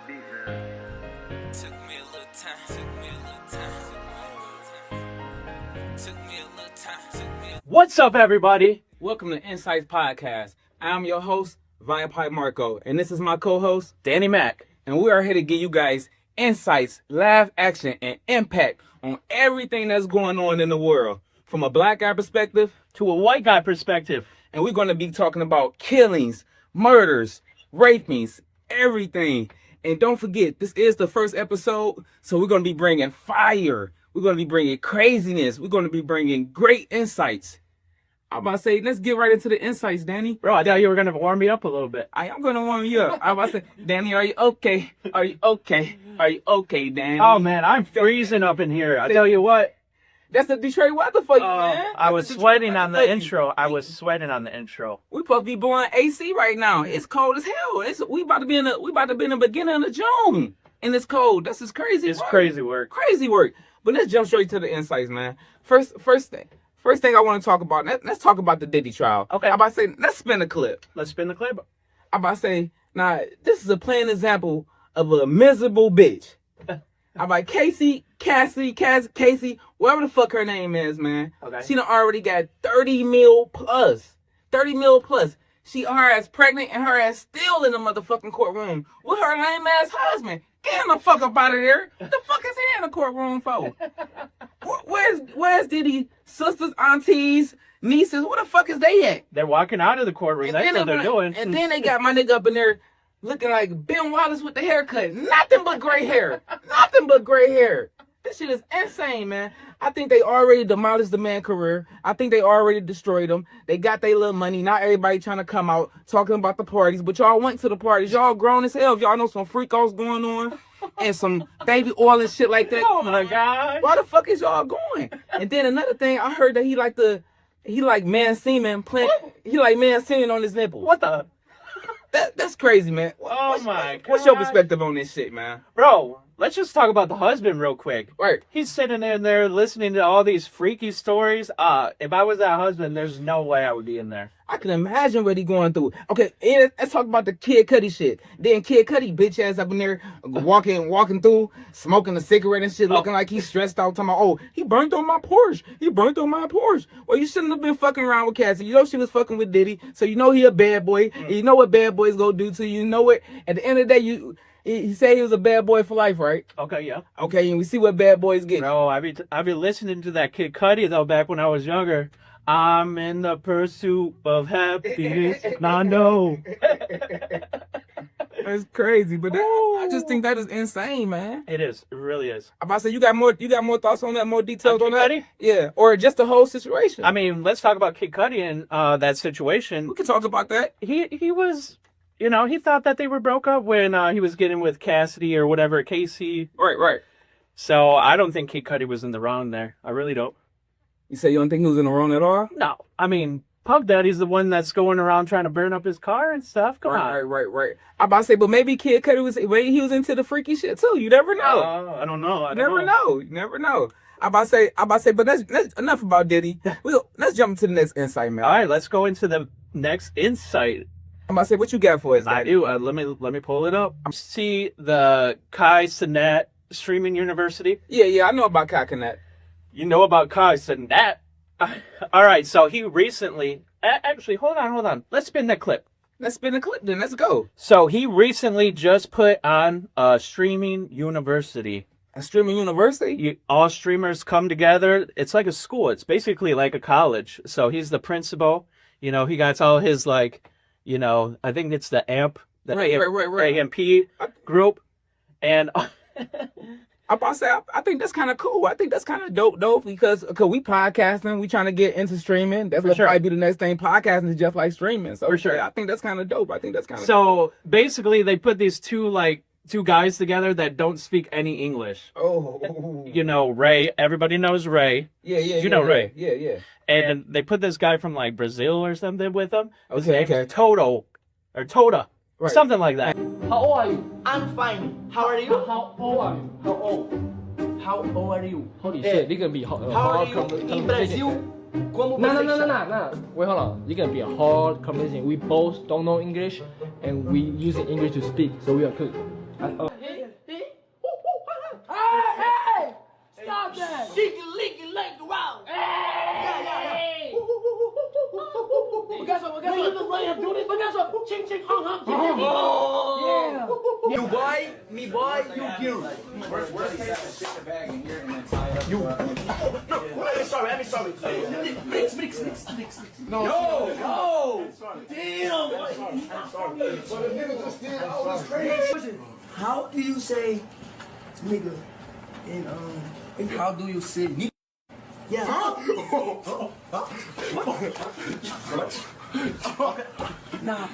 Took me a little time. Took me a little time. Took me a little time. What's up, everybody? Welcome to nsight Podcast. I'm your host, Vampire Marco, and this is my co-host, Danny Mack. And we are here to give you guys insights, live action, and impact on everything that's going on in the world, from a black guy perspective to a white guy perspective. And we're going to be talking about killings, murders, rapings, everything. And don't forget, this is the first episode, so we're going to be bringing fire. We're going to be bringing craziness. We're going to be bringing great insights. I'm about to say, let's get right into the insights, Danny. Bro, I thought you were going to warm me up a little bit. I'm going to warm you up. I'm about to say, Danny, are you okay? Are you okay? Are you okay, Danny? Oh, man, I'm freezing up in here. I tell you what. That's the Detroit weather for you, man. I was sweating on the intro. We supposed to be blowing AC right now. It's cold as hell. We about to be in the beginning of the June, and it's cold. That's just crazy. It's crazy work. Crazy work. But let's jump straight to the insights, man. First thing I want to talk about. Let's talk about the Diddy trial. Okay. I'm about to say, let's spin the clip. Let's spin the clip. I'm about to say, now this is a plain example of a miserable bitch. I'm like, Casey, whatever the fuck her name is, man. Okay. She done already got 30 mil plus. 30 mil plus. Her ass pregnant and her ass still in the motherfucking courtroom with her lame ass husband. Get the fuck up out of here. What the fuck is he in the courtroom for? Where's Diddy? Sisters, aunties, nieces, where the fuck is they at? They're walking out of the courtroom. That's what they're doing. And then they got my nigga up in there looking like Ben Wallace with the haircut. Nothing but gray hair. Nothing but gray hair. This shit is insane, man. I think they already demolished the man's career. I think they already destroyed him. They got their little money. Not everybody trying to come out talking about the parties, but y'all went to the parties. Y'all grown as hell. If y'all know some freak offs going on and some baby oil and shit like that. Oh my God. Why the fuck is y'all going? And then another thing, I heard that he like man semen on his nipple. What the? That's crazy, man. Oh my God. What's your perspective on this shit, man? Bro, let's just talk about the husband real quick. Right. He's sitting in there listening to all these freaky stories. If I was that husband, there's no way I would be in there. I can imagine what he going through. Okay, and let's talk about the Kid Cudi shit. Then Kid Cudi bitch ass up in there walking through, smoking a cigarette and shit, looking like he's stressed out, talking about, oh, he burnt on my Porsche. Well, you shouldn't have been fucking around with Cassie. You know she was fucking with Diddy, so you know he a bad boy. And you know what bad boys gonna do to you. You know what? At the end of the day, he said he was a bad boy for life, right? Okay, yeah. Okay, and we see what bad boys get. Bro, I be listening to that Kid Cudi though back when I was younger. I'm in the pursuit of happiness. Nah, no. That's crazy, but I just think that is insane, man. It is. It really is. I'm about to say, you got more thoughts on that, more details on that? Cudi? Yeah, or just the whole situation. I mean, let's talk about Kid Cudi and that situation. We can talk about that. He was, he thought that they were broke up when he was getting with Cassidy or whatever, Casey. Right. So I don't think Kid Cudi was in the wrong there. I really don't. You say you don't think he was in the wrong at all? No. I mean, Puff Daddy's the one that's going around trying to burn up his car and stuff. Come on. Right. I'm about to say, but maybe Kid Cudi he was into the freaky shit too. You never know. I don't know. You never know. I'm about to say, but that's enough about Diddy. Let's jump into the next insight, man. All right, let's go into the next insight. I'm about to say, what you got for us? I do. Let me pull it up. See the Kai Cenat streaming university. Yeah, I know about Kai Cenat. You know about Kai Cenat. All right, so he recently... Actually, hold on. Let's spin that clip. Let's spin the clip then. Let's go. So he recently just put on a streaming university. A streaming university? All streamers come together. It's like a school. It's basically like a college. So he's the principal. He got all his, I think it's the AMP. The right. AMP group. And... I'm about to say, I think that's kind of cool. I think that's kind of dope because we podcasting, we trying to get into streaming. That's what probably be the next thing. Podcasting is just like streaming. So for sure, I think that's kind of dope. So basically, they put these two guys together that don't speak any English. Oh, Ray. Everybody knows Ray. Yeah. You know Ray. Yeah. And they put this guy from like Brazil or something with them. Okay. Toto. Right. Something like that. How old are you? I'm fine. How are you? How old are you? How old are you? Holy shit, this gonna be hard. How are you in Brazil? Como No. você está? Wait, hold on. It's gonna be a hard conversation. We both don't know English, and we use English to speak, so we are good. You boy, me boy, you girl. I'm sorry. Mix. No. Damn. How do you say nigga in how do you say nigga? Yeah.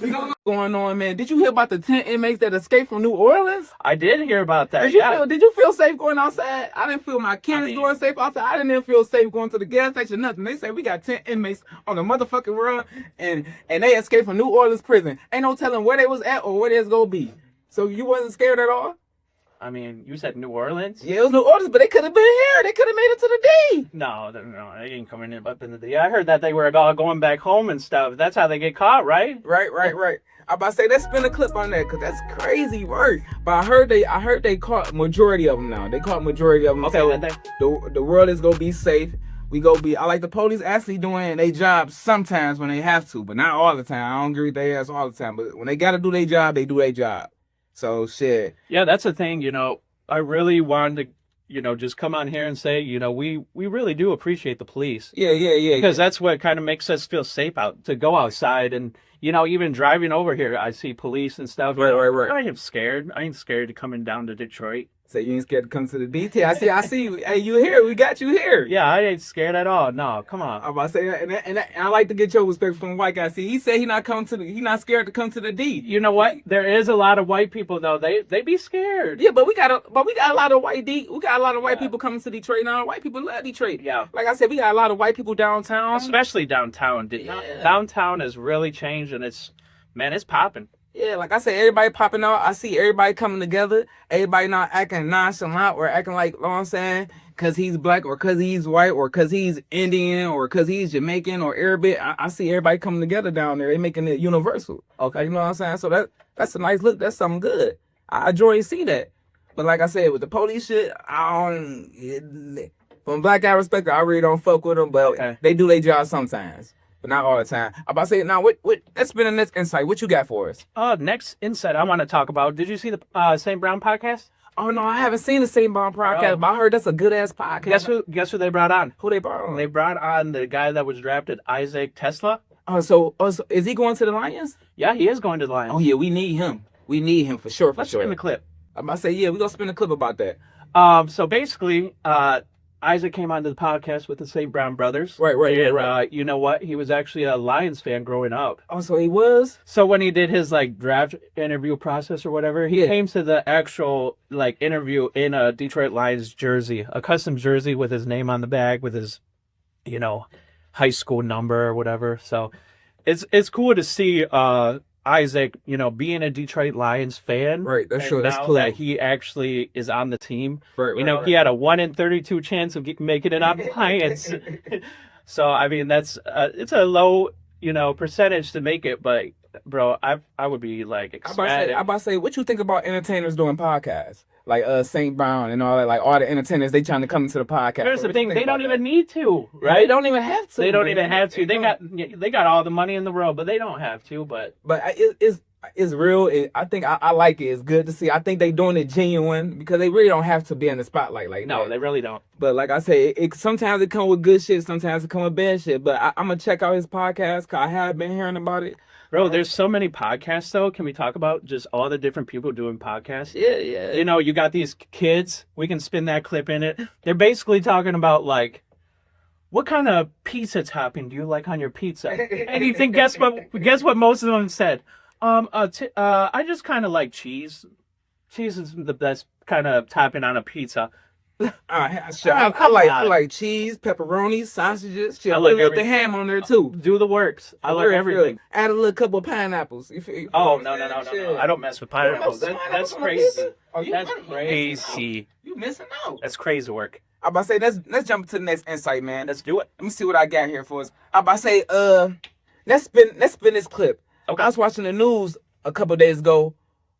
What's going on, man? Did you hear about the 10 inmates that escaped from New Orleans? I did hear about that. Did you feel safe going outside? I didn't feel my kids going safe outside. I didn't even feel safe going to the gas station, nothing. They say we got 10 inmates on the motherfucking run, and they escaped from New Orleans prison. Ain't no telling where they was at or where they was going to be. So you wasn't scared at all? I mean, you said New Orleans? Yeah, it was New Orleans, but they could have been here. They could have made it to the D. No, they ain't coming in up in the D. I heard that they were all going back home and stuff. That's how they get caught, right? Right. I'm about to say, let's spin a clip on that, because that's crazy work. But I heard they caught majority of them now. They caught majority of them. Okay, so the world is going to be safe. I like the police actually doing their job sometimes when they have to, but not all the time. I don't agree with their ass all the time. But when they got to do their job, they do their job. So shit. Yeah, that's the thing. I really wanted to, just come on here and say, we really do appreciate the police. Yeah. Because that's what kind of makes us feel safe to go outside. And, even driving over here, I see police and stuff. Right. I ain't scared. I ain't scared of coming down to Detroit. So you ain't scared to come to the DT? I see you. Hey, you here? We got you here. Yeah, I ain't scared at all. No, come on. I'm about to say that, and I like to get your respect from the white guy. See, he said he not scared to come to the D. You know what? There is a lot of white people though. They be scared. Yeah, but we got a lot of white D. We got a lot of white people coming to Detroit now. White people love Detroit. Yeah. Like I said, we got a lot of white people downtown. Especially downtown. Downtown has really changed, and it's popping. Yeah, like I said, everybody popping out. I see everybody coming together. Everybody not acting nonchalant or acting like, you know what I'm saying, because he's black or because he's white or because he's Indian or because he's Jamaican or Arabic. I see everybody coming together down there. They making it universal. Okay, you know what I'm saying? So that's a nice look. That's something good. I enjoy to see that. But like I said, with the police shit, from a black guy perspective, I really don't fuck with them. But they do their job sometimes. But not all the time. I'm about to say, now, let's spin the next insight. What you got for us? Next insight I want to talk about. Did you see the St. Brown podcast? Oh, no, I haven't seen the St. Brown podcast, but I heard that's a good-ass podcast. Guess who they brought on? Who they brought on? They brought on the guy that was drafted, Isaac Tesla. So is he going to the Lions? Yeah, he is going to the Lions. Oh, yeah, we need him. We need him for sure, Let's spin the clip. I'm about to say, yeah, we're going to spin a clip about that. So basically, Isaac came onto the podcast with the St. Brown brothers. Right. You know what? He was actually a Lions fan growing up. Oh, so he was? So when he did his draft interview process or whatever, he came to the actual interview in a Detroit Lions jersey, a custom jersey with his name on the back, with his, high school number or whatever. So it's cool to see Isaac, being a Detroit Lions fan. Right, that's true. That's cool. That he actually is on the team. Right. He had a 1 in 32 chance of making it on the Lions. So, I mean, that's it's a low, percentage to make it. But, bro, I would be ecstatic. I'm about to say, what you think about entertainers doing podcasts? Like St. Brown and all that, all the entertainers, they trying to come into the podcast. Here's the thing, they don't even need to, right? They don't even have to. They don't even have to. They got all the money in the world, but they don't have to. But it's real. I think I like it. It's good to see. I think they doing it genuine because they really don't have to be in the spotlight like no, that. they really don't. But like I say, sometimes it come with good shit, sometimes it come with bad shit. But I'm gonna check out his podcast because I have been hearing about it. Bro, there's so many podcasts, though. Can we talk about just all the different people doing podcasts? Yeah. You got these kids. We can spin that clip in it. They're basically talking about, what kind of pizza topping do you like on your pizza? And you think, guess what most of them said? I just kind of like cheese. Cheese is the best kind of topping on a pizza. I like cheese, pepperoni, sausages. Shit, I like the ham on there too. Do the works. I like everything. Add a little couple of pineapples. Oh no! I don't mess with pineapples. That's crazy. That's crazy. You missing out. That's crazy work. I'm about to say let's jump to the next insight, man. Let's do it. Let me see what I got here for us. I'm about to say let's spin this clip. Okay. I was watching the news a couple days ago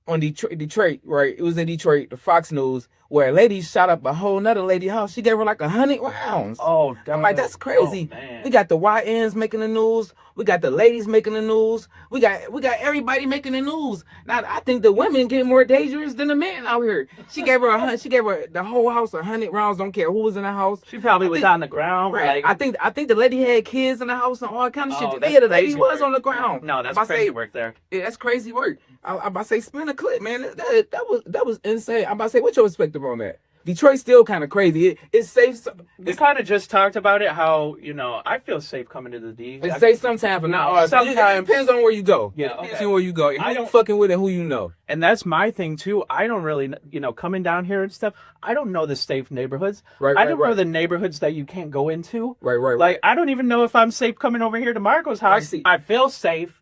on Detroit, right? It was in Detroit, the Fox News, where a lady shot up a whole nother lady house. She gave her 100 rounds. Oh, I'm like, that's crazy. Oh, man. We got the YNs making the news. We got the ladies making the news. We got everybody making the news. Now I think the women get more dangerous than the men out here. She gave her the whole house 100 rounds. Don't care who was in the house. She probably was on the ground. Right. Like, I think the lady had kids in the house and all kind of Oh, shit. that's Yeah, the lady crazy was work. on the ground. no, that's I'm about to crazy say- work there. Yeah, that's crazy work. I'm about to say spin a clip, man. That was insane. I'm about to say, what's your perspective on that? Detroit's still kind of crazy. It's safe. We kind of just talked about it. How I feel safe coming to the D. It's safe sometimes, but not always. Sometimes. It depends on where you go. Yeah, Depends okay. on where you go. Who I you don't- fucking with and who you know. And that's my thing too. I don't really, coming down here and stuff. I don't know the safe neighborhoods. Right, I right, don't know right. the neighborhoods that you can't go into. Right. Like, I don't even know if I'm safe coming over here to Marco's house. see. I feel safe,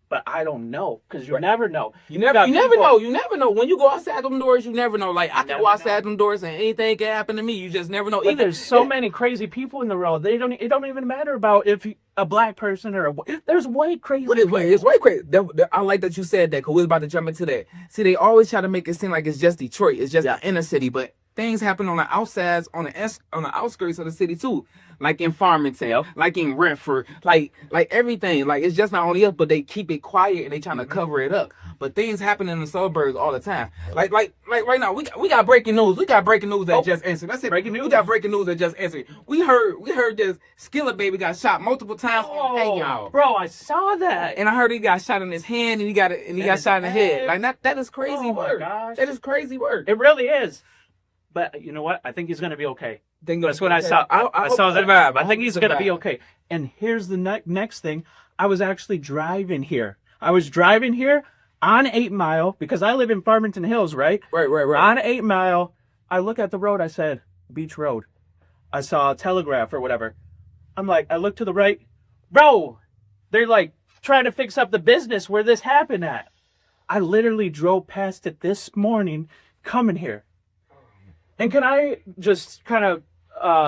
but I don't know because you never know. You never know. You never know. When you go outside them doors, you never know. Like I can never go outside them doors and anything can happen to me. You just never know. But there's so many crazy people in the world. It don't even matter about if a black person or there's white crazy. It's way crazy. I like that you said that because we're about to jump into that. See, they always try to make it seem like it's just Detroit. It's just the inner city, but things happen on the outsides, on the outskirts of the city too. Like in Farmington, like in Redford, like everything. Like it's just not only us, but they keep it quiet and they trying to cover it up. But things happen in the suburbs all the time. Like right now, we got breaking news. We got breaking news that just answered. That's it. Breaking news? We got breaking news that just answered. We heard this Skillet baby got shot multiple times. Hey y'all. Bro, I saw that. And I heard he got shot in his hand and he got shot in the head. Like that is crazy Oh my work. gosh. That is crazy work. It really is. But you know what? I think he's gonna be okay. That's what I saw. I I hope saw he that. survive. I think hope he's he gonna be survive. okay. And here's the next thing. I was actually driving here. I was driving here on 8 Mile because I live in Farmington Hills, right? Right. On 8 Mile, I look at the road. I said, Beach Road. I saw a telegraph or whatever. I'm like, I look to the right. Bro, they're like trying to fix up the business where this happened at. I literally drove past it this morning coming here. And can I just kind of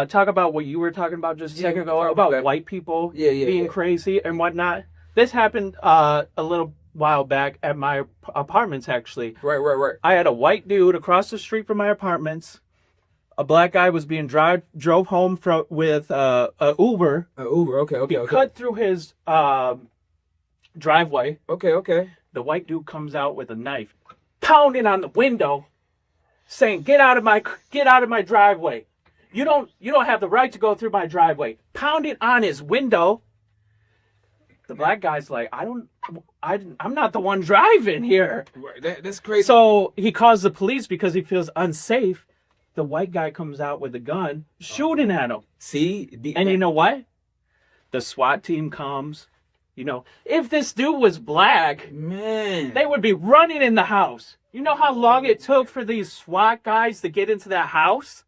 talk about what you were talking about just a second ago about white people being crazy and whatnot? This happened a little while back at my apartments, actually. Right. I had a white dude across the street from my apartments. A black guy was being drove home with a Uber. Uber. Okay. Cut through his driveway. Okay. The white dude comes out with a knife, pounding on the window, saying, "Get out of my driveway. You don't have the right to go through my driveway." Pounding on his window. The black guy's like, I'm not the one driving here. Right. That's crazy. So he calls the police because he feels unsafe. The white guy comes out with a gun, shooting at him. See, And you know what? The SWAT team comes. If this dude was black, man, they would be running in the house. You know how long it took for these SWAT guys to get into that house?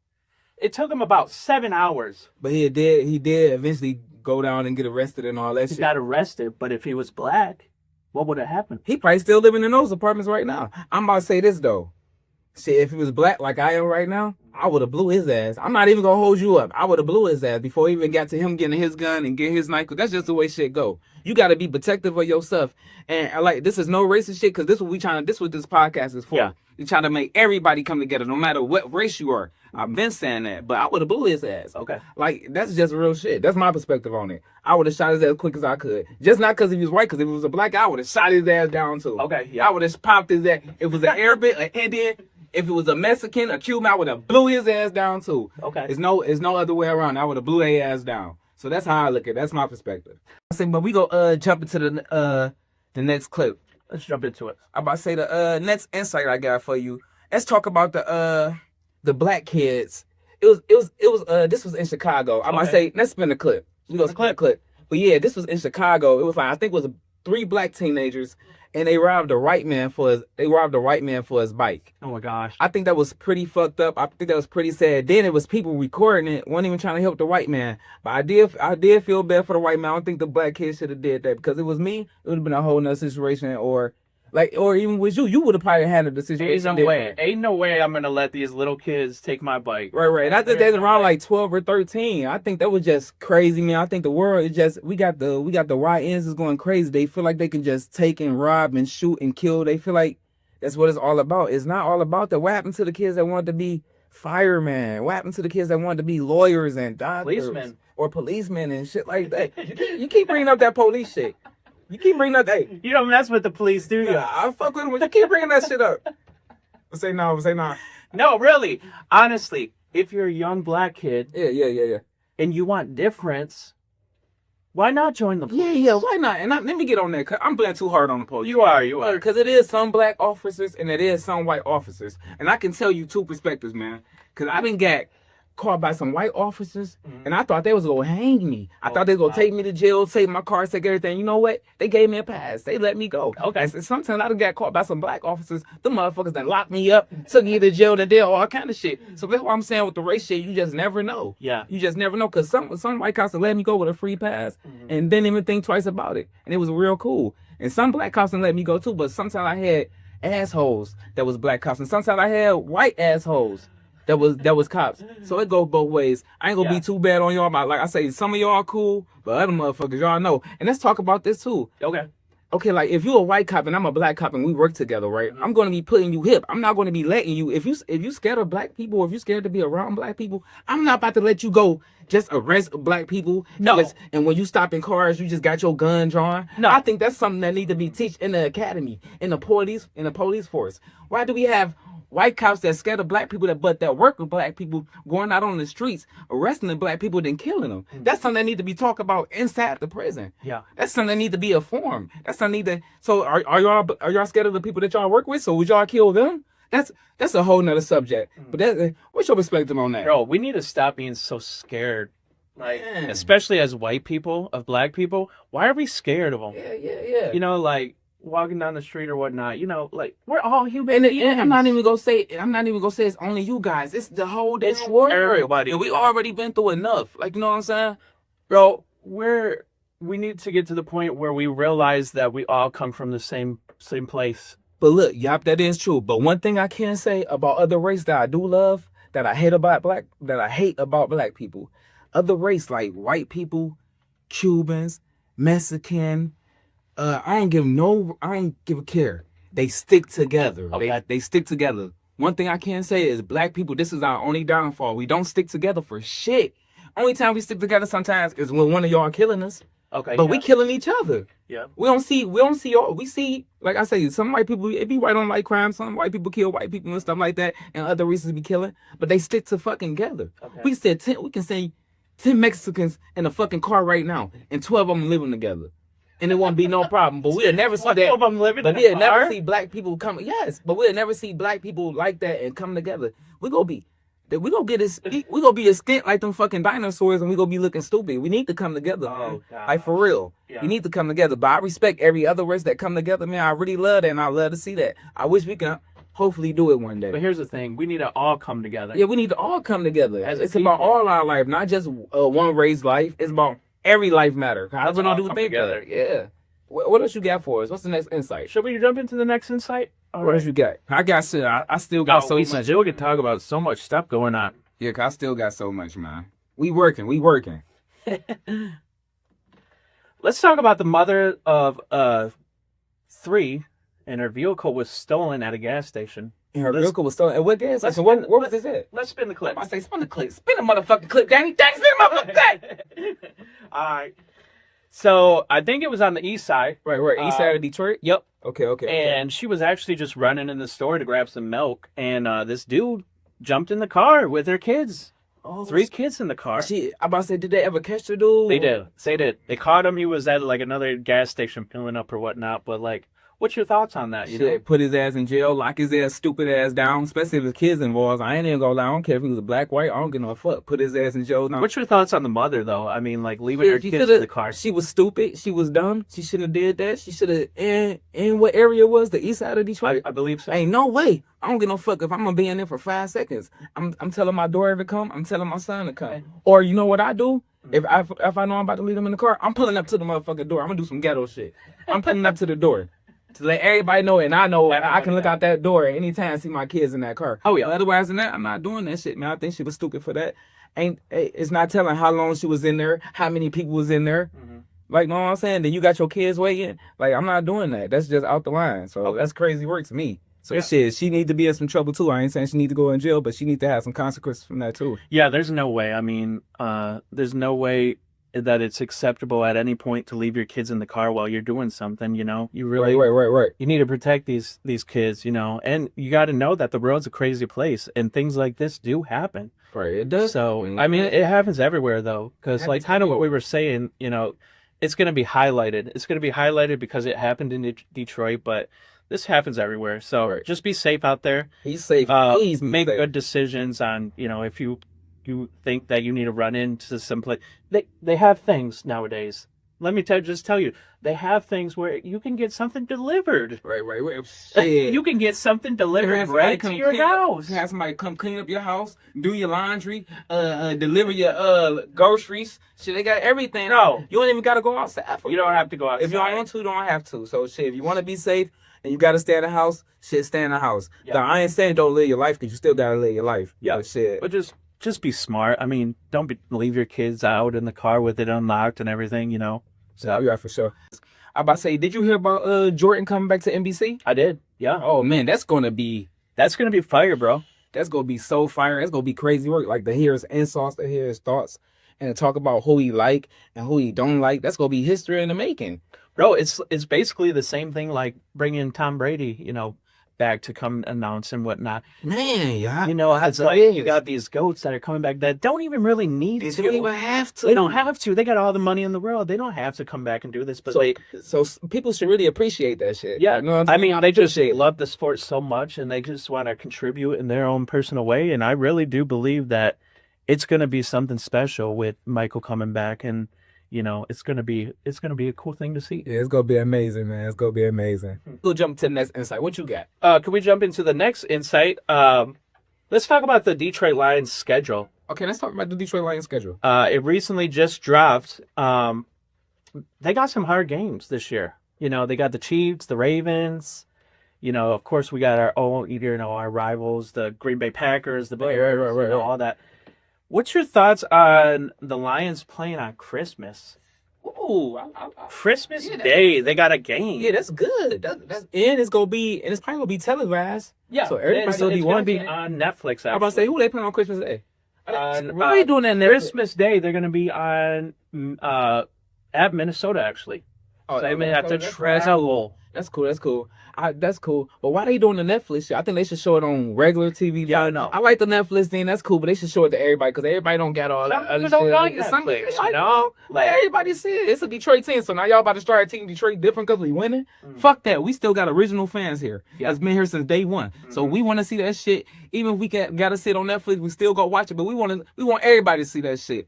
It took them about 7 hours. But he did eventually go down and get arrested and all that He shit. got arrested, but if he was black, what would have happened? He probably still living in those apartments right now. I'm about to say this though. See, if he was black like I am right now, I would have blew his ass. I'm not even gonna hold you up. I would have blew his ass before he even got to him getting his gun and getting his knife. Cause that's just the way shit go. You gotta be protective of yourself. And this is no racist shit. Cause this what this podcast is for. Yeah. We trying to make everybody come together, no matter what race you are. I've been saying that, but I would have blew his ass. Okay. Like that's just real shit. That's my perspective on it. I would have shot his ass as quick as I could. Just not because he was white. Cause if he was a black guy, I would have shot his ass down too. Okay, yeah. I would have popped his ass. If it was an Arabic, an Indian. If it was a Mexican, a Cuban, I would have blew his ass down too. Okay. It's no other way around. I would have blew their ass down. So that's how I look at it. That's my perspective. I say, but we go jump into the next clip. Let's jump into it. I'm about to say the next insight I got for you. Let's talk about the black kids. This was in Chicago. I'm gonna say let's spin the clip. We gonna spin the clip. But yeah, this was in Chicago. It was like I think it was 3 black teenagers. And they robbed a white man for his bike. Oh my gosh. I think that was pretty fucked up. I think that was pretty sad. Then it was people recording it, weren't even trying to help the white man. But I did feel bad for the white man. I don't think the black kid should have did that because it was me. It would have been a whole nother situation, or even with you would have probably handled the situation. Ain't no way I'm gonna let these little kids take my bike. Right. And I think that's around like 12 or 13. I think that was just crazy, man. I think the world is just we got the YNs is going crazy. They feel like they can just take and rob and shoot and kill. They feel like that's what it's all about. It's not all about that. What happened to the kids that wanted to be Fireman. What happened to the kids that wanted to be lawyers and doctors Policemen. or policemen and shit like that? You keep bringing up that police shit. You keep bringing up that. You don't mess with the police, do you? Yeah, I fuck with them, but you keep bringing that shit up. Say no. Say no. No, really. Honestly, if you're a young black kid Yeah. and you want difference, why not join the police? Yeah. Why not? And let me get on that. 'Cause I'm playing too hard on the police. You are. Because it is some black officers and it is some white officers. And I can tell you two perspectives, man. Because I've been caught by some white officers, and I thought they was going to hang me. I thought they was going to take me to jail, take my car, take everything. You know what? They gave me a pass. They let me go. Okay. And sometimes I done got caught by some black officers. The motherfuckers that locked me up, took me to jail, and did all kind of shit. So that's what I'm saying with the race shit. You just never know. Yeah. You just never know. Because some white cops let me go with a free pass and didn't even think twice about it. And it was real cool. And some black cops done let me go too, but sometimes I had assholes that was black cops. And sometimes I had white assholes that was cops. So it goes both ways. I ain't gonna be too bad on y'all. But like I say, some of y'all are cool, but other motherfuckers, y'all know. And let's talk about this too. Okay, like if you're a white cop and I'm a black cop and we work together, right? I'm gonna be putting you hip. I'm not gonna be letting you. If you scared of black people, or if you scared to be around black people, I'm not about to let you go just arrest black people. No. And when you stop in cars, you just got your gun drawn. No. I think that's something that need to be taught in the academy, in the police force. Why do we have white cops that scared of black people that work with black people going out on the streets arresting the black people then killing them? That's something that need to be talked about inside the prison. Yeah. That's something that need to be informed. That's something need to. So are y'all scared of the people that y'all work with? So would y'all kill them? That's a whole nother subject. But what's your perspective on that? Bro, we need to stop being so scared. Like, especially as white people, of black people. Why are we scared of them? Yeah. You know, like walking down the street or whatnot. You know, like we're all human. And I'm not even gonna say it's only you guys. It's the whole damn world. Everybody. And we already been through enough. Like, you know what I'm saying? Bro, we need to get to the point where we realize that we all come from the same place. But look, that is true. But one thing I can say about other race that I do love, that I hate about black people, other race like white people, Cubans, Mexican, I don't give a care. They stick together. Okay. They stick together. One thing I can say is black people, this is our only downfall. We don't stick together for shit. Only time we stick together sometimes is when one of y'all killing us. Okay. But we killing each other. Yeah. We don't see y'all. We see, like I say, some white people, it be white on like crime. Some white people kill white people and stuff like that. And other races be killing. But they stick to fucking together. Okay. We can say 10 Mexicans in a fucking car right now. And 12 of them living together. And it won't be no problem. But we'll never see that. 12 of them living But in a we'll never car? see black people come. Yes, but we'll never see black people like that and come together. We gonna be extinct like them fucking dinosaurs, and we gonna be looking stupid. We need to come together, man. Oh, God. Like for real. Yeah. We need to come together. But I respect every other race that come together, man. I really love that, and I love to see that. I wish we can hopefully do it one day. But here's the thing: we need to all come together. Yeah, we need to all come together. As a It's about people. all our life, not just one race life. It's about every life matter. However, all don't do come things together. together. Yeah. What else you got for us? What's the next insight? Should we jump into the next insight? What else you got? I still got so much. We can talk about so much stuff going on. Yeah, 'cause I still got so much, man. We working. Let's talk about the mother of 3, and her vehicle was stolen at a gas station. And her Let's- vehicle was stolen. And what gas let's station? spin- Where was this at? Let's spin the clip. I say, spin the clip. Spin the motherfucking clip, Danny. Danny, spin the motherfucking clip. All right. So I think it was on the east side. Right, east side of Detroit? Yep. Okay. And she was actually just running in the store to grab some milk, and this dude jumped in the car with her kids. Oh, 3 kids in the car. I'm about to say, did they ever catch the dude? They did. They caught him. He was at like another gas station filling up or whatnot. But like, what's your thoughts on that? You know? Shit, put his ass in jail, lock his ass stupid ass down, especially if his kids involved. I ain't even gonna lie, I don't care if he was a black, white, I don't give no fuck. Put his ass in jail now. What's your thoughts on the mother though? I mean, like leaving her She kids coulda- in the car. She was stupid. She was dumb. She shouldn't have did that. She should have in what area it was? The east side of Detroit? I believe so. Ain't no way. I don't give no fuck if I'm gonna be in there for 5 seconds. I'm telling my daughter to come. I'm telling my son to come. Or you know what I do? If I know I'm about to leave them in the car, I'm pulling up to the motherfucking door. I'm gonna do some ghetto shit. I'm pulling up to the door to let everybody know, and I know I can look out that door at any time and see my kids in that car. Oh, yeah. Otherwise than that, I'm not doing that shit, man. I think she was stupid for that. It's not telling how long she was in there, how many people was in there. Like, know what I'm saying? Then you got your kids waiting. Like, I'm not doing that. That's just out the line. So that's crazy work to me. So shit, she need to be in some trouble too. I ain't saying she need to go in jail, but she need to have some consequences from that too. Yeah, there's no way. I mean, there's no way that it's acceptable at any point to leave your kids in the car while you're doing something. You really, Right. you need to protect these kids. And you got to know that the world's a crazy place, and things like this do happen. Right, it does. So I mean, it happens everywhere though, because like kind of what we were saying, it's going to be highlighted. It's going to be highlighted because it happened in Detroit, but this happens everywhere. So just be safe out there. He's safe. Please make good decisions on, if you think that you need to run into some place. They have things nowadays. Let me just tell you, they have things where you can get something delivered. Right. You can get something delivered right to your house. Have somebody come clean up your house, do your laundry, deliver your groceries. Shit, they got everything. No. You don't even gotta go outside. You don't have to go outside. If you don't want to, you don't have to. So shit, if you want to be safe and you gotta stay in the house, shit, stay in the house. Yeah. Now, I ain't saying don't live your life, because you still gotta live your life. Yeah. But shit. But just be smart. I mean, don't leave your kids out in the car with it unlocked and everything, So yeah, for sure. I about to say, did you hear about Jordan coming back to NBC? I did. Yeah. Oh man, that's gonna be fire, bro. That's gonna be so fire. It's gonna be crazy work. Like to hear his insults, to hear his thoughts, and to talk about who he like and who he don't like. That's gonna be history in the making. Bro, it's basically the same thing like bringing Tom Brady, back to come announce and whatnot. Man, yeah. It's like you got these goats that are coming back that don't even really need They to. don't even have to. They don't have to. They got all the money in the world. They don't have to come back and do this. But So people should really appreciate that shit. yeah, You know what I mean, they just Appreciate it. love the sport so much, and they just want to contribute in their own personal way. And I really do believe that it's going to be something special with Michael coming back, and it's going to be a cool thing to see. Yeah, it's gonna be amazing, man. It's gonna be amazing. We'll jump to the next insight. What you got? Can we jump into the next insight? Let's talk about the Detroit Lions schedule. Okay, let's talk about the Detroit Lions schedule. It recently just dropped. They got some hard games this year. They got the Chiefs, the Ravens. Of course, we got our own, our rivals, the Green Bay Packers, the Bears, right. all that. What's your thoughts on the Lions playing on Christmas? Ooh, Christmas Day, they got a game. yeah, that's good. That's and it's probably gonna be televised. Yeah, so everybody will it's be gonna one be big. on Netflix. I'm about to say, who they playing on Christmas Day? On, Why are they doing that? Christmas Day, they're going to be on at Minnesota, actually. Oh, So they may have to that's travel. That's cool. That's cool. But why they doing the Netflix shit? I think they should show it on regular TV. Yeah, I know. I like the Netflix thing. That's cool, but they should show it to everybody, because everybody don't get all that. Some other people don't shit. like It's Netflix, like, like everybody said, it's a Detroit team. So now y'all about to start a team Detroit different because we winning. Fuck that. We still got original fans here. Yeah. That's been here since day one. So we want to see that shit. Even if we gotta sit on Netflix, we still go watch it. But we want everybody to see that shit.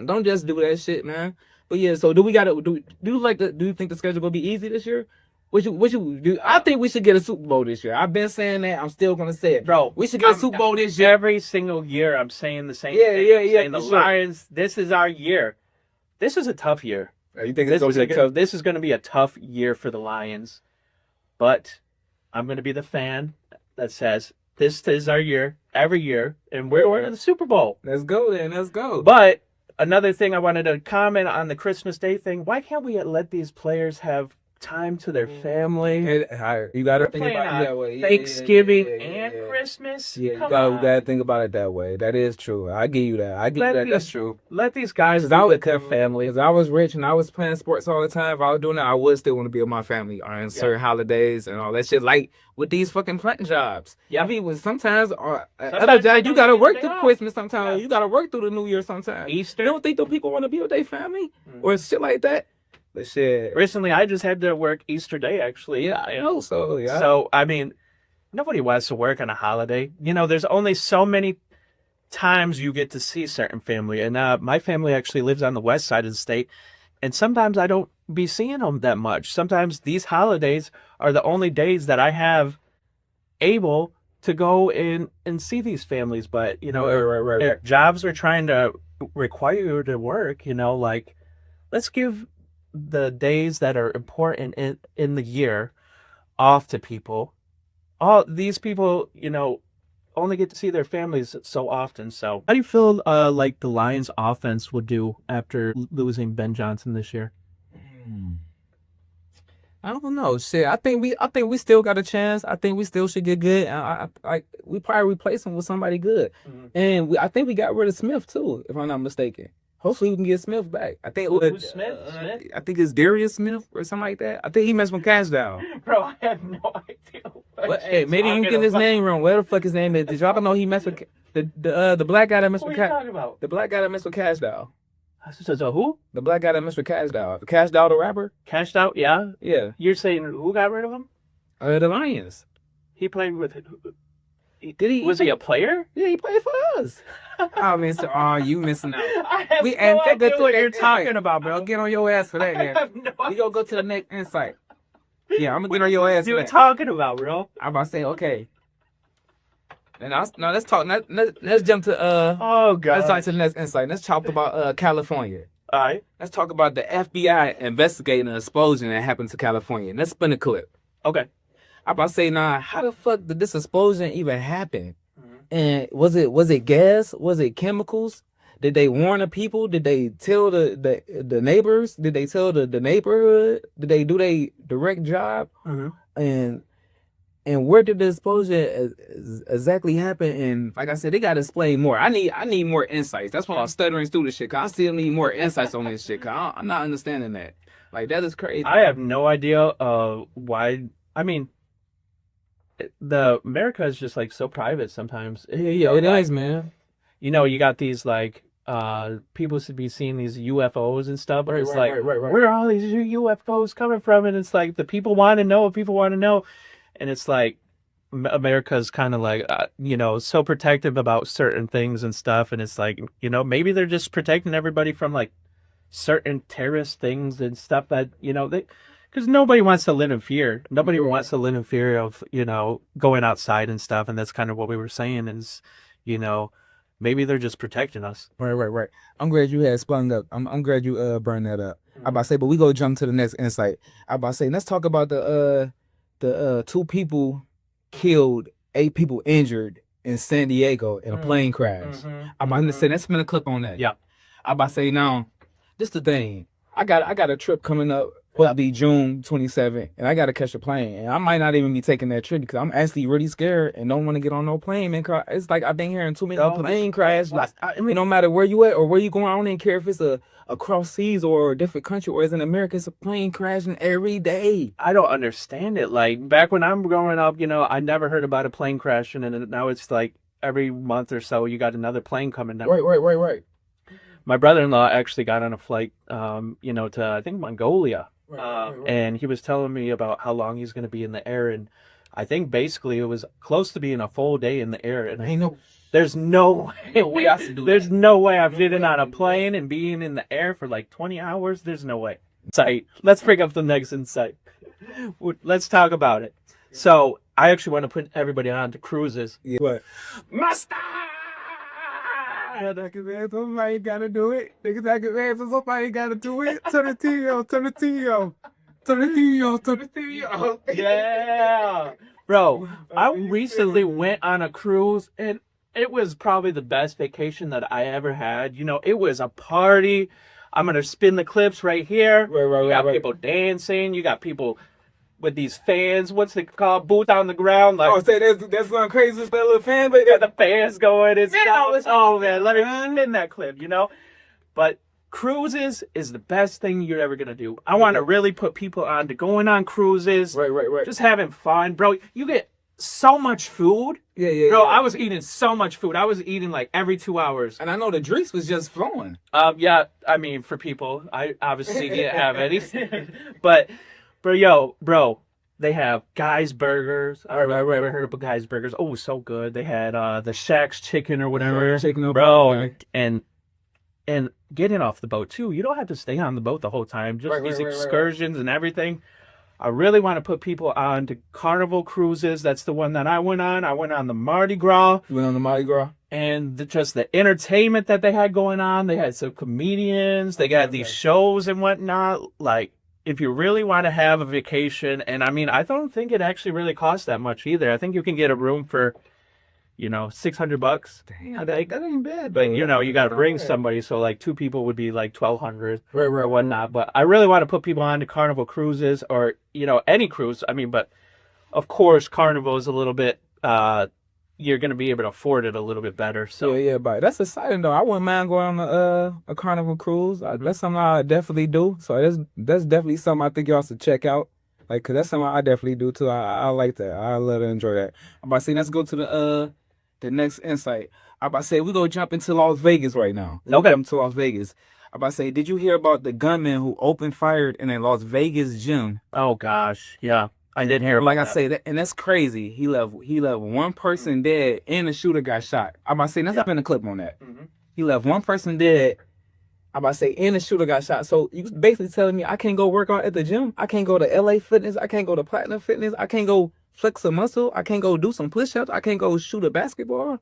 Don't just do that shit, man. But yeah, so do you think the schedule gonna be easy this year? What you do? I think we should get a Super Bowl this year. I've been saying that. I'm still gonna say it, Bro, We should get a Super Bowl this year. Every single year, I'm saying the same Yeah, thing. yeah, I'm yeah, saying the for sure. Lions, this is our year. This is a tough year. You think This is going to be a tough year for the Lions. But I'm going to be the fan that says this is our year, every year, and we're in the Super Bowl. Let's go then. Let's go. But another thing I wanted to comment on the Christmas Day thing, why can't we let these players have time to their family? You gotta We're think playing about it on that way. Thanksgiving Yeah. and Christmas? Yeah, you Come gotta on. think about it that way. That is true. I give you that. That's true. Let these guys Cause I be was with their families. If I was rich and I was playing sports all the time, if I was doing that, I would still want to be with my family on certain holidays and all that shit. Like with these fucking planting jobs. Yeah. I mean, sometimes other Sometimes jobs, you gotta work they through off. Christmas. Sometimes Yeah. you gotta work through the New Year. Sometimes Easter. You don't think those people want to be with their family or shit like that? But shit. Recently, I just had to work Easter Day, actually. Yeah, I know. So yeah. So, I mean, nobody wants to work on a holiday. There's only so many times you get to see certain family. And my family actually lives on the west side of the state. And sometimes I don't be seeing them that much. Sometimes these holidays are the only days that I have able to go in and see these families. But, Right. their jobs are trying to require you to work, like, let's give the days that are important in the year off to people. All these people, only get to see their families so often. So how do you feel like the Lions offense will do after losing Ben Johnson this year? I don't know. Shit, I think we still got a chance. I think we still should get good. We probably replace him with somebody good. And I think we got rid of Smith too, if I'm not mistaken. Hopefully we can get Smith back. I think Who's Smith? Smith? I think it's Darius Smith or something like that. I think he messed with Cash down. Bro, I have no idea. But hey, maybe I'm getting his name wrong. Where the fuck his name is? Did y'all know he messed with the black guy that messed What with are you Cash? talking about? The black guy that messed with Cash Doll. So who? The black guy that messed with Cash Doll. Cash Doll, the rapper. Cashed out? Yeah. Yeah. You're saying who got rid of him? The Lions. He played with. Did he? Was he a player? Yeah, he played for us. Oh man, so you missing out. I have We no and idea that's what you're talking about, bro. Get on your ass for that, I man. have no We gonna go to the next insight. Yeah, I'm gonna get on your ass. What are for you that. talking about, bro? I'm about to say okay. And now let's talk. Let's jump to Oh god. let's talk to the next insight. Let's talk about California. All right. Let's talk about the FBI investigating an explosion that happened to California. Let's spin a clip. Okay. I'm about to say now, how the fuck did this explosion even happen? And was it gas? Was it chemicals? Did they warn the people? Did they tell the neighbors? Did they tell the neighborhood? Did they do their direct job? And where did the explosion exactly happen? And like I said, they gotta explain more. I need more insights. That's why I'm stuttering through this shit. Cause I still need more insights on this shit. Cause I'm not understanding that. Like that is crazy. I have no idea why. I mean, the America is just like so private sometimes. Yeah, it is, man. You know, you got these like people should be seeing these UFOs and stuff, but it's like right. where are all these UFOs coming from? And it's like the people want to know, and it's like America's kind of like so protective about certain things and stuff, and it's like maybe they're just protecting everybody from like certain terrorist things and stuff that they. Because nobody wants to live in fear. Nobody wants to live in fear of, going outside and stuff. And that's kind of what we were saying is, maybe they're just protecting us. Right. I'm glad you had spun up. I'm glad you burned that up. I about to say, but we go jump to the next insight. I about to say, let's talk about the 2 people killed, 8 people injured in San Diego in a plane crash. I'm about to say, let's spin a clip on that. Yeah. I about to say now, this the thing. I got a trip coming up. Will be June 27th, and I gotta catch a plane, and I might not even be taking that trip because I'm actually really scared and don't want to get on no plane, man. It's like I've been hearing too many plane crashes. Like, I mean, no matter where you at or where you going, I don't even care if it's across seas or a different country or it's in America. It's a plane crashing every day. I don't understand it. Like back when I'm growing up, I never heard about a plane crashing, and now it's like every month or so you got another plane coming down. Right. My brother-in-law actually got on a flight, to I think Mongolia. And he was telling me about how long he's going to be in the air, and I think basically it was close to being a full day in the air. And there's no way there's no way I've been on a plane and being in the air for like 20 hours. There's no way. Insight. Let's bring up the next insight. Let's talk about it. So I actually want to put everybody on to cruises. Yeah. What? Master! Somebody gotta do it. Somebody gotta do it. Turn the TV on. Yeah. Bro, I recently went on a cruise and it was probably the best vacation that I ever had. It was a party. I'm going to spin the clips right here. You got people dancing. You got people with these fans. What's it called? Booth on the ground. Like, Say that's going crazy. It's that little fan, but you got the fans going. Oh, man. Let me spin that clip, But cruises is the best thing you're ever going to do. I want to really put people on to going on cruises. Right. Just having fun. Bro, you get so much food. Yeah. Bro, I was eating so much food. I was eating like every 2 hours. And I know the drinks was just flowing. Yeah, I mean, for people, I obviously didn't have any. But, bro, they have Guy's Burgers. I ever heard of Guy's Burgers. Oh, so good. They had the Shack's Chicken or whatever. Bro, and getting off the boat, too. You don't have to stay on the boat the whole time. Just these excursions and everything. I really want to put people on to Carnival cruises. That's the one that I went on. I went on the Mardi Gras. You went on the Mardi Gras? And just the entertainment that they had going on. They had some comedians. They got these shows and whatnot. Like, if you really want to have a vacation, and I mean, I don't think it actually really costs that much either. I think you can get a room for, $600. Damn, that ain't bad. But though. you got to bring Right. somebody, so like 2 people would be like 1,200 Right, or whatnot. But I really want to put people on to Carnival cruises or any cruise. I mean, but of course, Carnival is a little bit. You're gonna be able to afford it a little bit better. So Yeah, but that's exciting though. I wouldn't mind going on a Carnival cruise. That's something I definitely do. So that's definitely something I think y'all should check out. Like, cause that's something I definitely do too. I like that. I love to enjoy that. I'm about to say, let's go to the next insight. I'm about to say we gonna jump into Las Vegas right now. Okay. Jump to Las Vegas. I'm about to say, did you hear about the gunman who opened fired in a Las Vegas gym? oh gosh, yeah, I did hear. Like I about that. say that, and that's crazy. He left one person dead, and the shooter got shot. I'm about to say, let's spin a clip on that. He left one person dead. I'm about to say, and the shooter got shot. So you basically telling me I can't go work out at the gym? I can't go to LA Fitness? I can't go to Platinum Fitness? I can't go flex a muscle? I can't go do some push-ups? I can't go shoot a basketball?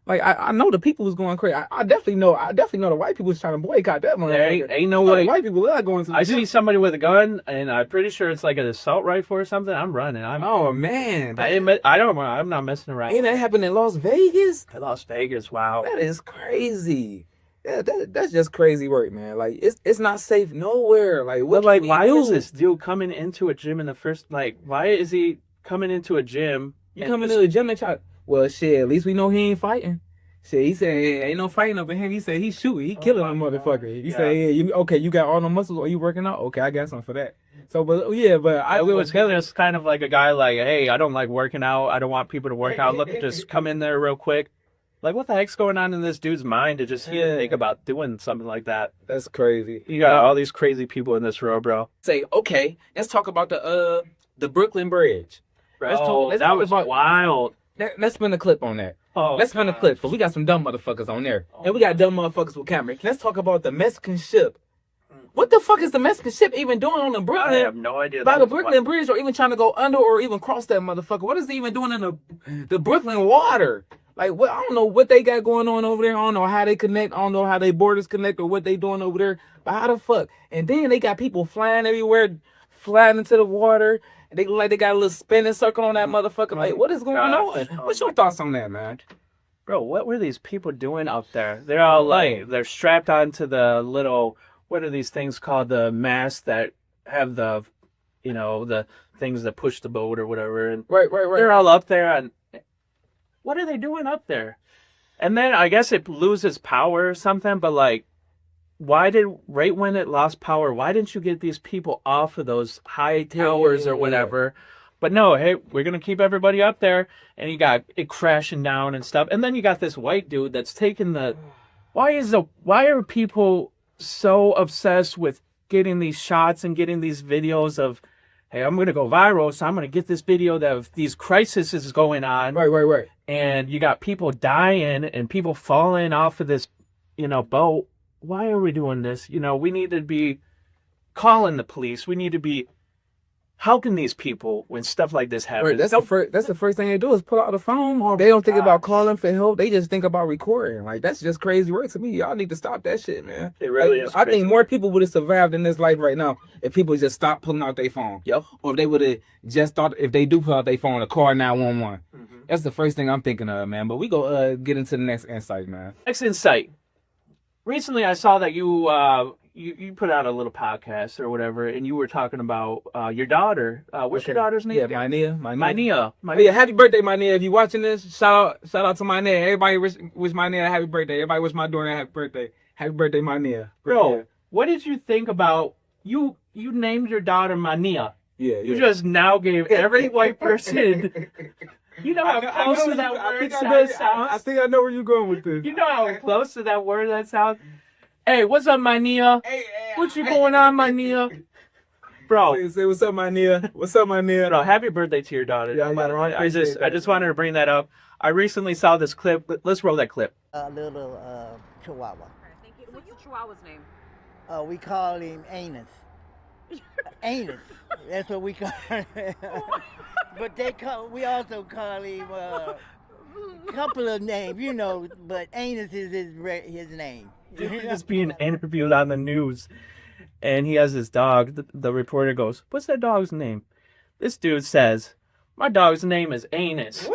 Like I know the people was going crazy. I definitely know the white people was trying to boycott that money. There ain't no way. White people love going to the I gym. see somebody with a gun, and I'm pretty sure it's like an assault rifle or something. I'm running. Oh man, I don't. I'm not messing around. ain't that happened in Las Vegas? Las Vegas, wow. That is crazy. Yeah, that's just crazy work, man. Like it's not safe nowhere. Like what? But like, can we why is do? this dude coming into a gym in the first? Like, why is he coming into a gym? You and come just- into the gym and try. Well, shit. At least we know he ain't fighting. Shit, he said ain't no fighting up in here. He said he shooting. He killing them motherfucker. He said, yeah, you got all the muscles. Are you working out? Okay, I got something for that. So, but yeah, but I was just kind of like a guy like, hey, I don't like working out. I don't want people to work out. Look, just come in there real quick. Like, what the heck's going on in this dude's mind to just think about doing something like that? That's crazy. You got all these crazy people in this row, bro. Say, okay, let's talk about the Brooklyn Bridge. Let's that talk was about- wild. Let's spin a clip on that. Oh, Let's spin a clip. So we got some dumb motherfuckers on there. And we got dumb motherfuckers with cameras. Let's talk about the Mexican ship. What the fuck is the Mexican ship even doing on the I Brooklyn? have no idea. By the Brooklyn Bridge, or even trying to go under or even cross that motherfucker? What is he even doing in the Brooklyn water? Like, what? I don't know what they got going on over there. I don't know how they connect. I don't know how they borders connect or what they doing over there. But how the fuck? And then they got people flying everywhere, flying into the water. They look like they got a little spinning circle on that motherfucker. Like, what is going on? What's your thoughts on that, man? Bro, what were these people doing out there? They're all like, they're strapped onto the little, what are these things called? The masts that have the, the things that push the boat or whatever. And Right. they're all up there. And what are they doing up there? And then I guess it loses power or something, but like, right when it lost power, why didn't you get these people off of those high towers or whatever? But no, hey, we're going to keep everybody up there. And you got it crashing down and stuff. And then you got this white dude that's taking why are people so obsessed with getting these shots and getting these videos of, hey, I'm going to go viral, so I'm going to get this video that these crises is going on. Right. And you got people dying and people falling off of this, boat. Why are we doing this? We need to be calling the police. We need to be helping these people when stuff like this happens. Right, that's the first thing they do is pull out the phone. They don't think about calling for help. They just think about recording. Like, that's just crazy work to me. Y'all need to stop that shit, man. It really Like, is I crazy. think more people would have survived in this life right now if people just stopped pulling out their phone. Yep. Or if they would have just thought, if they do pull out their phone, to call 911. That's the first thing I'm thinking of, man. But we go get into the next insight, man. Next insight. Recently, I saw that you put out a little podcast or whatever, and you were talking about your daughter. What's your daughter's name? Yeah, my Nia. Mania. Yeah, happy birthday, my Nia. If you're watching this, shout out to my Nia. Everybody wish my Nia a happy birthday. Everybody wish my daughter a happy birthday. Happy birthday, my Nia. Bro, what did you think about you named your daughter Mania? Yeah. You just now gave every white person. You know how close to that word sounds? I think I know where you're going with this. You know how close to that word that sounds? Hey, what's up, Mania? What you going on, Mania? Bro, Say what's up, my Nia. What's up, my Nia? bro, happy birthday to your daughter. Yeah, man, I I just appreciate that. wanted to bring that up. I recently saw this clip. Let's roll that clip. A little chihuahua. Thank you. What's the Chihuahua's name? We call him Anus. Anus. That's what we call him. But we also call him a couple of names, but Anus is his name. He's just being interviewed on the news, and he has his dog. The reporter goes, "What's that dog's name?" This dude says, "My dog's name is Anus."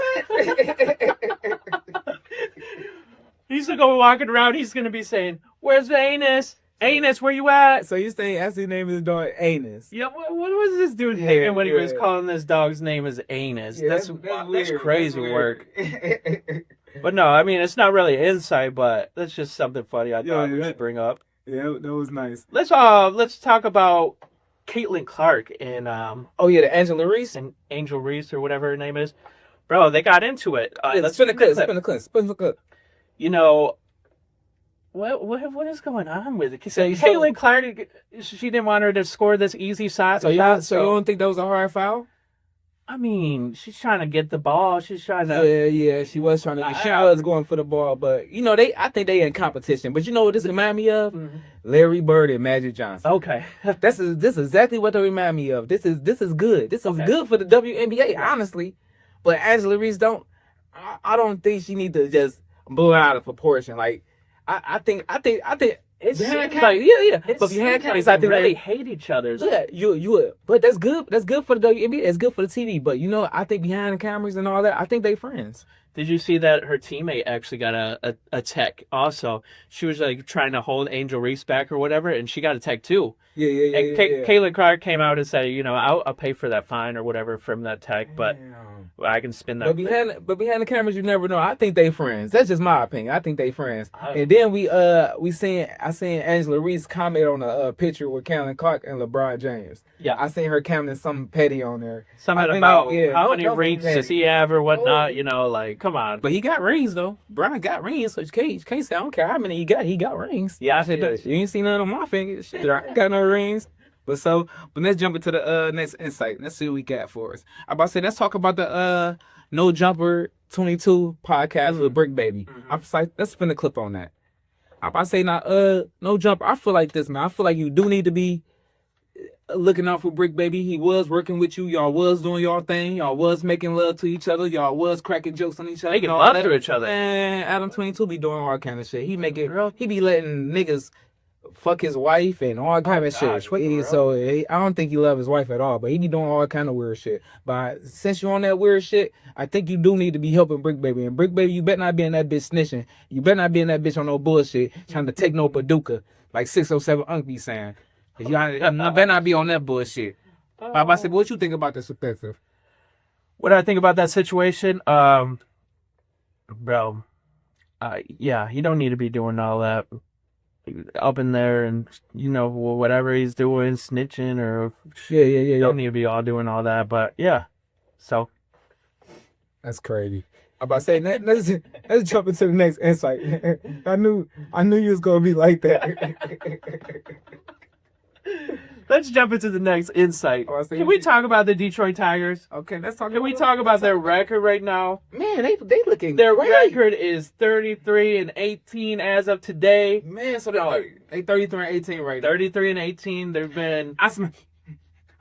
go walking around. He's gonna be saying, "Where's the anus? Anus, where you at?" So you saying actually name his dog Anus? Yeah, what was this dude thinking when he was calling this dog's name as Anus? Yeah, that's weird. crazy That's work. weird. But no, I mean, it's not really insight, but that's just something funny I thought we yeah. should bring up. Yeah, that was nice. Let's talk about Caitlin Clark and Oh yeah, the Angela Reese. and Angel Reese or whatever her name is. Bro, they got into it. Let's spin the clip. Spin the clip. You know, what is going on with it? So Caitlin Clark, she didn't want her to score this easy shot. So you don't think that was a hard foul? I mean, she's trying to get the ball. She's trying to. Yeah, she was trying to. She was going for the ball, but I think they in competition. But you know what this remind me of? Mhm. Larry Bird and Magic Johnson. Okay. This is exactly what they remind me of. This is good. This is good for the WNBA, honestly. But Angela Reese I don't think she need to just blow it out of proportion. Like I think it's like But behind cameras, I think really hate each other. Yeah, you. But that's good. That's good for the WNBA. It's good for the TV. But I think behind the cameras and all that, I think they friends. Did you see that her teammate actually got a tech also? She was like trying to hold Angel Reese back or whatever, and she got a tech too. Yeah. And Caitlin Clark came out and said, I'll pay for that fine or whatever from that tech, but I can spin that. But behind the cameras, you never know. I think they friends. That's just my opinion. I think they friends. And then I seen Angela Reese comment on a picture with Caitlin Clark and LeBron James. Yeah, I seen her commenting something petty on there. Something about how many rings does he have or whatnot. Like come on. But he got rings though. Brian got rings, so you can't say I don't care how many he got. He got rings. Yeah, I said said you ain't seen none on my fingers. Shit, I ain't got no rings. But let's jump into the next insight. Let's see what we got for us. I'm about to say let's talk about the No Jumper 22 podcast with Brick Baby. Let's spin a clip on that. I'm about to say now, No Jumper. I feel like this, man. I feel like you do need to be looking out for Brick Baby. He was working with you. Y'all was doing y'all thing. Y'all was making love to each other. Y'all was cracking jokes on each other. Making love to each other. Man, Adam 22 be doing all kind of shit. He be letting niggas fuck his wife and all kind of shit. So I don't think he love his wife at all, but he be doing all kind of weird shit. But since you're on that weird shit, I think you do need to be helping Brick Baby. And Brick Baby, you better not be in that bitch snitching. You better not be in that bitch on no bullshit, trying to take no Paducah, like 607 Unc be saying. You better not be on that bullshit. I said, what you think about this perspective? What I think about that situation, bro, you don't need to be doing all that up in there and whatever he's doing, snitching or you don't need to be all doing all that. But yeah, so that's crazy. I'm about to say let's jump into the next insight. I knew you was gonna be like that. Let's jump into the next insight. Can we talk about the Detroit Tigers? Okay, let's talk. Can we talk about their record right now? Man, they looking. Their great. record is 33-18 as of today. Man, so they 33-18 right now. 33-18. They've been. I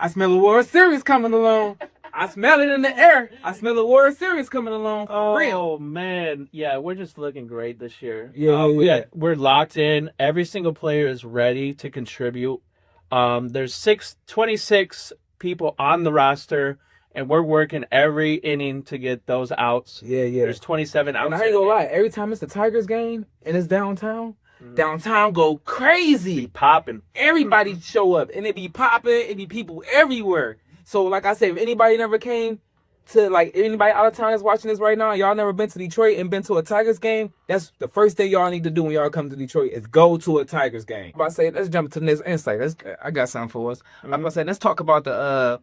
smell a World Series coming along. I smell it in the air. I smell a World Series coming along. Oh man, yeah, we're just looking great this year. Yeah. We're locked in. Every single player is ready to contribute. There's 26 people on the roster, and we're working every inning to get those outs. Yeah. There's 27 outs. And I ain't gonna lie, every time it's the Tigers game and it's downtown, downtown go crazy. Popping. Everybody show up, and it be popping. It be people everywhere. So, like I said, if anybody never came to, like, anybody out of town that's watching this right now, y'all never been to Detroit and been to a Tigers game, that's the first thing y'all need to do when y'all come to Detroit is go to a Tigers game. I'm about to say, let's jump to the next insight. I got something for us. I'm about to say, let's talk about the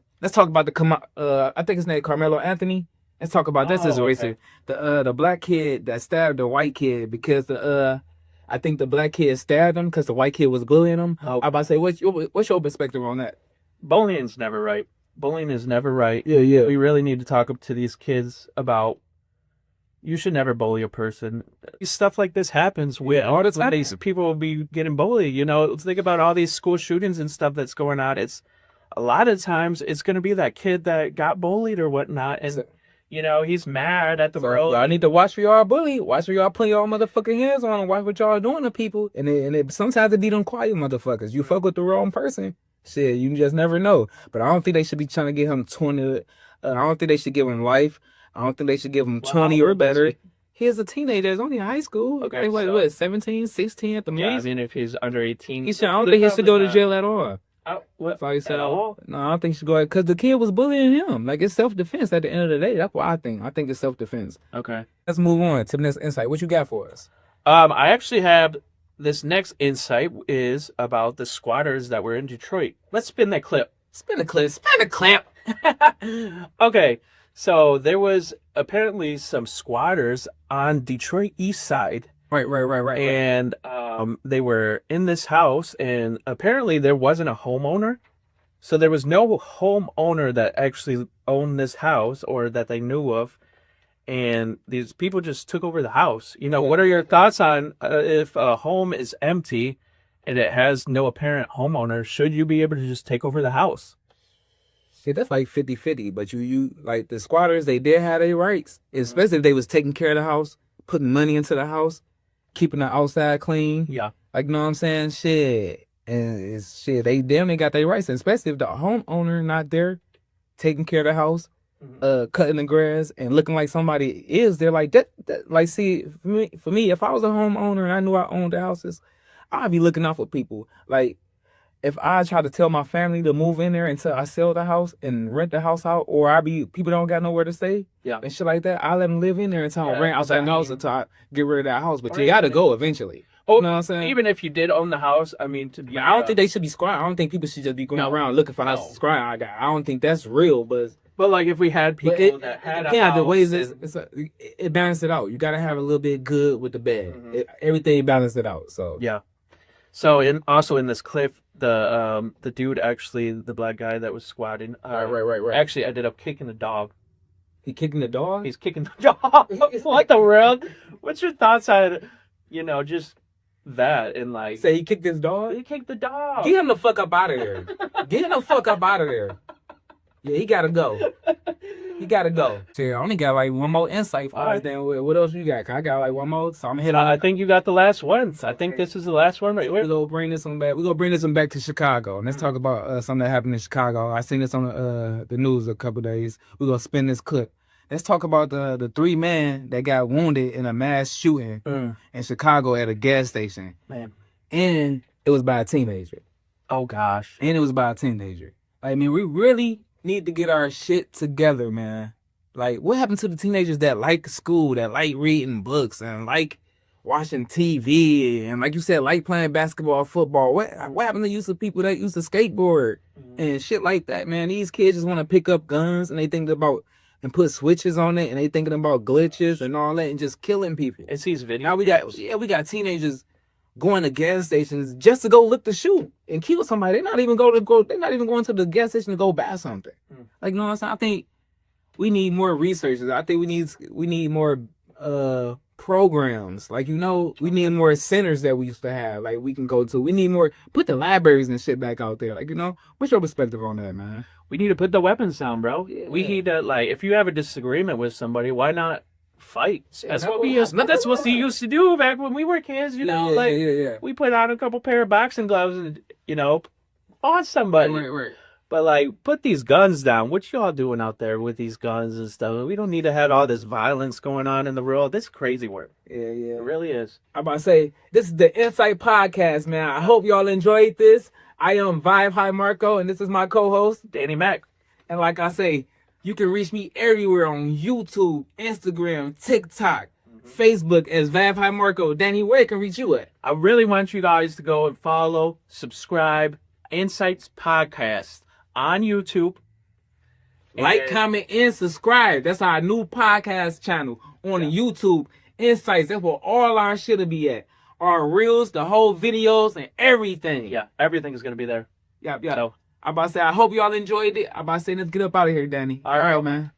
I think his name Carmelo Anthony. Let's talk about this as racist. The black kid that stabbed the white kid because I think the black kid stabbed him because the white kid was bullying him. I'm about to say, what's your perspective on that? Bullying's never right. Bullying is never right. Yeah. We really need to talk to these kids about you should never bully a person. Stuff like this happens with all the time. People will be getting bullied. Think about all these school shootings and stuff that's going on. It's a lot of times it's going to be that kid that got bullied or whatnot, and he's mad at the world. I need to watch for y'all bully. Watch for y'all putting y'all motherfucking hands on and watch what y'all doing to people. And sometimes it be them quiet motherfuckers. You fuck with the wrong person. Shit, you just never know. But I don't think they should be trying to give him 20. I don't think they should give him life. I don't think they should give him 20 or better. He's a teenager. He's only in high school. Okay, Okay, so- what, 17, 16 at the Yeah, I most? mean, if he's under 18. He said, I don't think he should go to jail at all. What? That's all he said. At all? No, I don't think he should go because the kid was bullying him. Like, it's self-defense at the end of the day. That's what I think. I think it's self-defense. Okay. Let's move on to the next insight. What you got for us? I actually have this next insight is about the squatters that were in Detroit. Let's spin that clip. Spin the clip. Spin the clip. Okay, so there was apparently some squatters on Detroit East Side. Right. And they were in this house, and apparently there wasn't a homeowner. So there was no homeowner that actually owned this house or that they knew of. And these people just took over the house. You know, what are your thoughts on if a home is empty and it has no apparent homeowner? Should you be able to just take over the house? See, that's like 50-50. But you like the squatters, they did have their rights, especially if they was taking care of the house, putting money into the house, keeping the outside clean. Yeah. Like, you know what I'm saying? Shit. And it's shit, they got their rights. And especially if the homeowner not there taking care of the house, cutting the grass and looking like somebody is there. Like that like, see, for me, if I was a homeowner and I knew I owned the houses, I'd be looking out for people. Like, if I try to tell my family to move in there until I sell the house and rent the house out, or people don't got nowhere to stay, Yeah. and shit like that, I let them live in there until I rent outside the house until I get rid of that house. But Or you got to even- go eventually. Oh, You know what I'm saying? even if you did own the house, I mean, to be I don't think they should be squatting. I don't think people should just be going around looking for houses to squat. I don't think that's real, but like if we had people it- that had a yeah, the house ways and- it balanced it out. You got to have a little bit good with the bad. Everything balanced it out. So Yeah. So also in this clip, the dude actually, the black guy that was squatting, right. actually ended up kicking the dog. He kicking the dog. He's kicking the dog. What the world? What's your thoughts on, just that and like? Say he kicked his dog. He kicked the dog. Get him the fuck up out of there. Get him the fuck up out of there. Yeah, he gotta go. He gotta go. See, I only got like one more insight for us. Then what else you got? 'Cause I got like one more, so I'm gonna hit on. I think you got the last one. I think this is the last one right We're here. gonna bring this one back. We're gonna bring this one back to Chicago, and let's talk about something that happened in Chicago. I seen this on the news a couple days. We're gonna spin this clip. Let's talk about the 3 men that got wounded in a mass shooting in Chicago at a gas station. Man. And it was by a teenager. Oh gosh. And it was by a teenager. I mean, we really need to get our shit together, man. Like, what happened to the teenagers that like school, that like reading books, and like watching TV, and like you said, like playing basketball or football? What happened to use of people that used to skateboard and shit like that, man? These kids just want to pick up guns and they think about and put switches on it, and they thinking about glitches and all that, and just killing people. It's these videos. Now we got teenagers going to gas stations just to go look to shoot and kill somebody. They're not even going to the gas station to go buy something. Like, you know what I'm saying? I think we need more researchers. I think we need more programs. Like, we need more centers that we used to have. Like, we can go to. We need more. Put the libraries and shit back out there. Like, what's your perspective on that, man? We need to put the weapons down, bro. We need to, like, if you have a disagreement with somebody, why not fight? That's what we used to do back when we were kids. We put on a couple pair of boxing gloves and on somebody. Right. But like, put these guns down. What y'all doing out there with these guns and stuff? We don't need to have all this violence going on in the world. This is crazy work. Yeah. It really is. I'm about to say, this is the Insight Podcast, man. I hope y'all enjoyed this. I am Vibe High Marco, and this is my co-host, Danny Mac. And like I say, you can reach me everywhere on YouTube, Instagram, TikTok, Facebook as Vibe High Marco. Danny, where can reach you at? I really want you guys to go and follow, subscribe, Insights Podcast on YouTube. Like, comment, and subscribe. That's our new podcast channel on the YouTube. Insights, that's where all our shit will be at. Our reels, the whole videos, and everything. Yeah, everything is going to be there. Yeah. So, I'm about to say, I hope y'all enjoyed it. I'm about to say, let's get up out of here, Danny. All right, man.